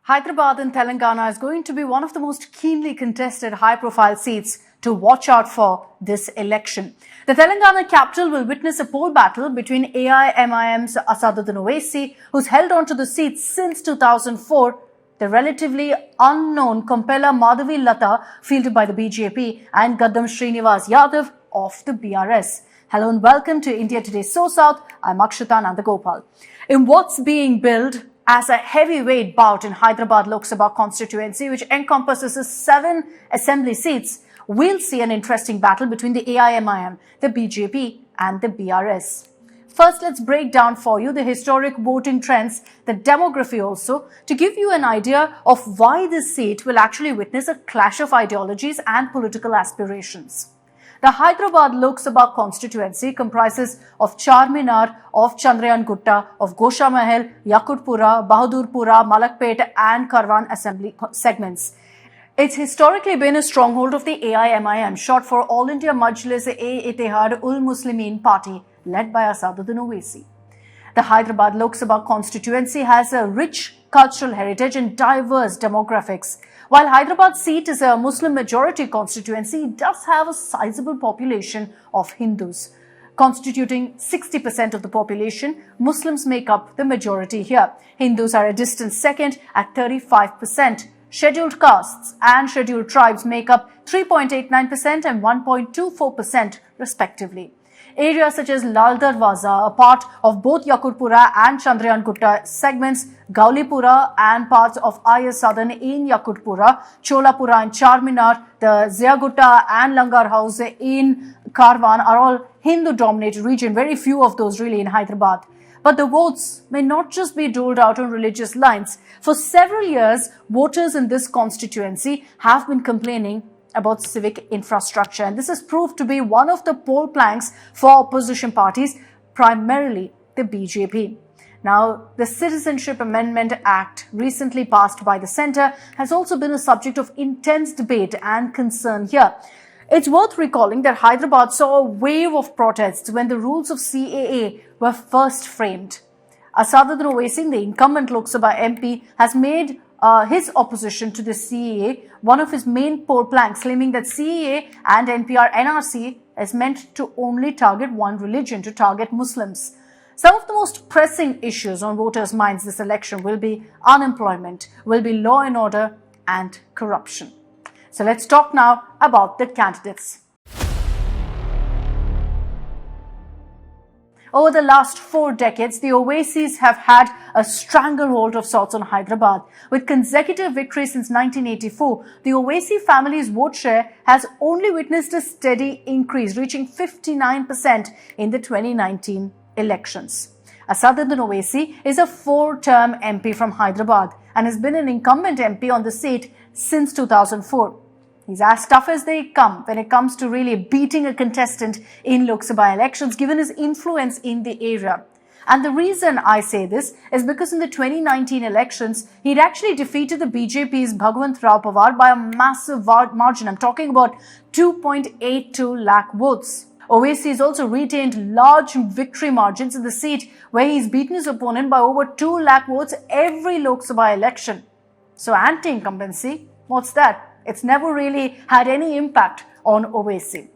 Hyderabad in Telangana is going to be one of the most keenly contested high-profile seats to watch out for this election. The Telangana capital will witness a poll battle between AIMIM's Owaisi, who's held on to the seat since 2004, the relatively unknown Kompella Madhavi Latha, fielded by the BJP, and Gaddam Srinivas Yadav of the BRS. Hello and welcome to India Today SoSouth. I'm Akshita Nandagopal. In what's being billed as a heavyweight bout in Hyderabad Lok Sabha constituency, which encompasses 7 assembly seats, we'll see an interesting battle between the AIMIM, the BJP and the BRS. First, let's break down for you the historic voting trends, the demography also, to give you an idea of why this seat will actually witness a clash of ideologies and political aspirations. The Hyderabad Lok Sabha constituency comprises of Charminar, of Chandrayan Gutta, of Gosha Mahal, Yakutpura, Bahadurpura, Malakpet and Karwan assembly segments. It's historically been a stronghold of the AIMIM, short for All India Majlis-e-Ittihad ul Muslimin Party, led by Owaisi. The Hyderabad Lok Sabha constituency has a rich cultural heritage and diverse demographics. While Hyderabad seat is a Muslim-majority constituency, it does have a sizable population of Hindus. Constituting 60% of the population, Muslims make up the majority here. Hindus are a distant second at 35%. Scheduled castes and scheduled tribes make up 3.89% and 1.24% respectively. Areas such as Lal Darwaza, a part of both Yakutpura and Chandrayan Gutta segments, Gaulipura and parts of IS Southern in Yakutpura, Cholapura and Charminar, the Ziagutta and Langar House in Karwan are all Hindu-dominated region, very few of those really in Hyderabad. But the votes may not just be doled out on religious lines. For several years, voters in this constituency have been complaining about civic infrastructure, and this has proved to be one of the poll planks for opposition parties, primarily the BJP. Now, the Citizenship Amendment Act, recently passed by the centre, has also been a subject of intense debate and concern here. It's worth recalling that Hyderabad saw a wave of protests when the rules of CAA were first framed. Asaduddin Owaisi, the incumbent Lok Sabha MP, has made his opposition to the CAA one of his main poll planks, claiming that CAA and NPR-NRC is meant to only target one religion, to target Muslims. Some of the most pressing issues on voters' minds this election will be unemployment, will be law and order and corruption. So let's talk now about the candidates. Over the last 4 decades, the Owaisis have had a stranglehold of sorts on Hyderabad. With consecutive victories since 1984, the Owaisi family's vote share has only witnessed a steady increase, reaching 59% in the 2019 elections. Asaduddin Owaisi is a 4-term MP from Hyderabad and has been an incumbent MP on the seat since 2004. He's as tough as they come when it comes to really beating a contestant in Lok Sabha elections, given his influence in the area. And the reason I say this is because in the 2019 elections, he'd actually defeated the BJP's Bhagwant Rao Pawar by a massive margin. I'm talking about 2.82 lakh votes. Owaisi has also retained large victory margins in the seat, where he's beaten his opponent by over 2 lakh votes every Lok Sabha election. So anti-incumbency, what's that? It's never really had any impact on Owaisi.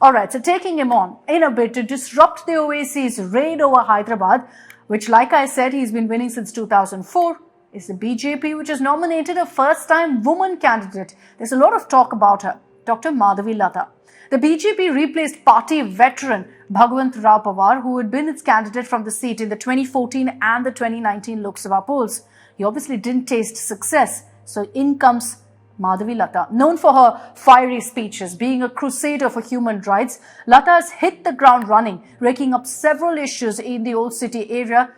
Alright, so taking him on in a bid to disrupt the Owaisi's raid over Hyderabad, which, like I said, he's been winning since 2004, is the BJP, which has nominated a first-time woman candidate. There's a lot of talk about her, Dr. Madhavi Latha. The BJP replaced party veteran Bhagwant Rao Pawar, who had been its candidate from the seat in the 2014 and the 2019 Lok Sabha polls. He obviously didn't taste success, so in comes Madhavi Latha. Known for her fiery speeches, being a crusader for human rights, Latha has hit the ground running, raking up several issues in the old city area,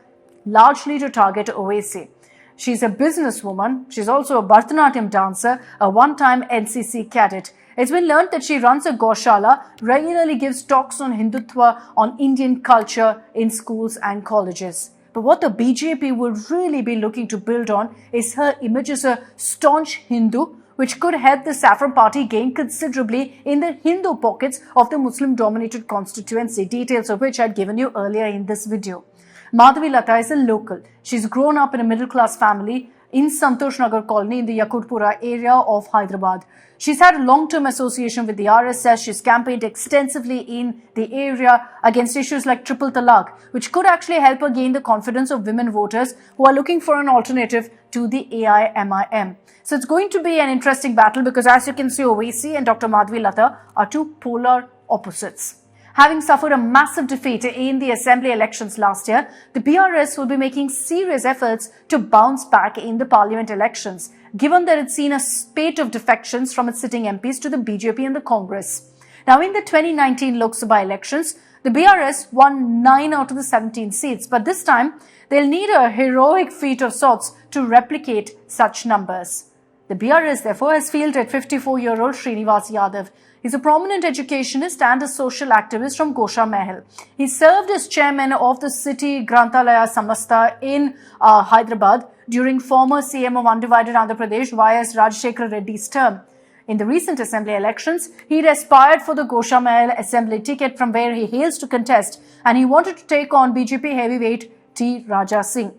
largely to target Owaisi. She's a businesswoman. She's also a Bharatanatyam dancer, a one-time NCC cadet. It's been learned that she runs a Goshala, regularly gives talks on Hindutva, on Indian culture in schools and colleges. But what the BJP would really be looking to build on is her image as a staunch Hindu, which could help the Saffron party gain considerably in the Hindu pockets of the Muslim-dominated constituency, details of which I'd given you earlier in this video. Madhavi Latha is a local. She's grown up in a middle-class family in Santosh Nagar colony in the Yakutpura area of Hyderabad. She's had a long-term association with the RSS. She's campaigned extensively in the area against issues like triple talaq, which could actually help her gain the confidence of women voters who are looking for an alternative to the AIMIM. So it's going to be an interesting battle because, as you can see, Owaisi and Dr. Madhavi Latha are two polar opposites. Having suffered a massive defeat in the assembly elections last year, the BRS will be making serious efforts to bounce back in the parliament elections, given that it's seen a spate of defections from its sitting MPs to the BJP and the Congress. Now, in the 2019 Lok Sabha elections, the BRS won 9 out of the 17 seats, but this time they'll need a heroic feat of sorts to replicate such numbers. The BRS, therefore, has fielded 54-year-old Srinivas Yadav. He's a prominent educationist and a social activist from Gosha Mahal. He served as chairman of the City Granthalaya Samastha in Hyderabad during former CM of undivided Andhra Pradesh Y.S. Rajshekhar Reddy's term. In the recent assembly elections, he'd aspired for the Gosha Mahal assembly ticket from where he hails to contest, and he wanted to take on BJP heavyweight T. Raja Singh.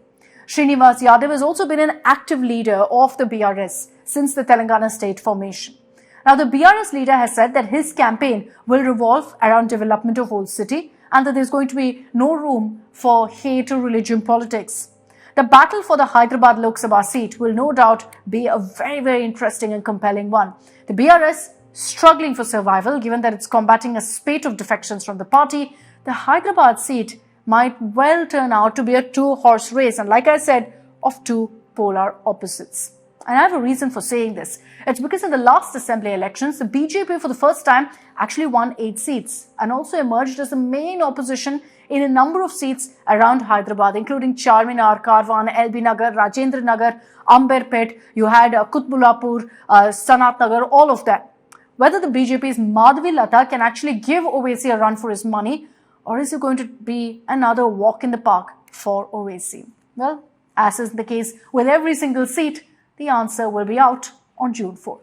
Srinivas Yadav has also been an active leader of the BRS since the Telangana state formation. Now, the BRS leader has said that his campaign will revolve around development of Old City and that there's going to be no room for hate or religion politics. The battle for the Hyderabad Lok Sabha seat will no doubt be a very, very interesting and compelling one. The BRS struggling for survival, given that it's combating a spate of defections from the party. The Hyderabad seat might well turn out to be a two-horse race, and like I said, of two polar opposites. And I have a reason for saying this. It's because in the last assembly elections, the BJP for the first time actually won 8 seats and also emerged as the main opposition in a number of seats around Hyderabad, including Charminar, Karwan, LB Nagar, Rajendra Nagar, Amberpet. You had Kutbulapur, Sanat Nagar, all of that. Whether the BJP's Madhavi Latha can actually give Owaisi a run for his money, or is it going to be another walk in the park for Owaisi? Well, as is the case with every single seat, the answer will be out on June 4th.